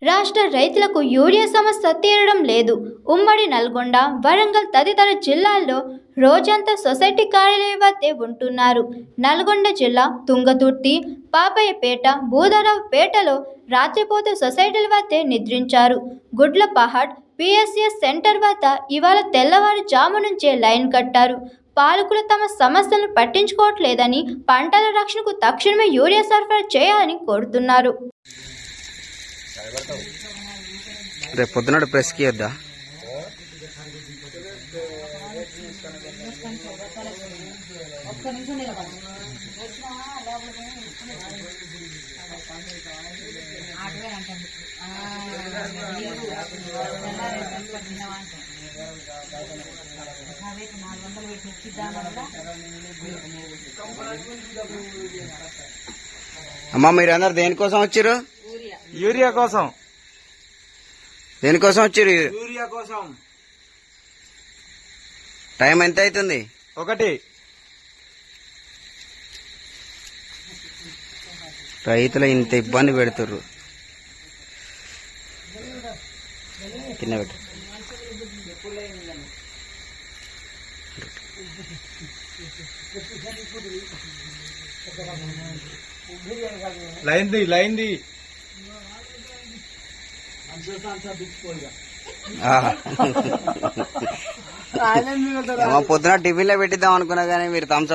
రాష్ట్ర రైతులకు యూరియా సమస్య తీరడం లేదు. ఉమ్మడి నల్గొండ, వరంగల్ తదితర జిల్లాల్లో రోజంతా సొసైటీ కార్యాలయం వద్దే ఉంటున్నారు. నల్గొండ జిల్లా తుంగతుర్తి, పాపయ్యపేట, భూధరరావుపేటలో రాత్రిపూట సొసైటీల వద్దే నిద్రించారు. గుడ్లపహాడ్ పిఎస్ఎస్ సెంటర్ వద్ద ఇవాళ తెల్లవారుజాము నుంచే లైన్ కట్టారు. పాలకులు తమ సమస్యలను పట్టించుకోవట్లేదని, పంటల రక్షణకు తక్షణమే యూరియా సరఫరా చేయాలని కోరుతున్నారు. రేపు పొద్దున ప్రెస్కి వద్దా? అమ్మా, మీరందరు దేనికోసం వచ్చారు? యూరియా కోసం. దేనికోసం వచ్చారు? యూరియా కోసం. టైం ఎంత అవుతుంది? 1. రైతులు ఇంత ఇబ్బంది పెడుతుర్రు. కింద పెట్టు. లైన్ ది పొద్దున టిఫిన్ లో పెట్టిద్దాం అనుకున్నా కానీ మీరు థమ్స్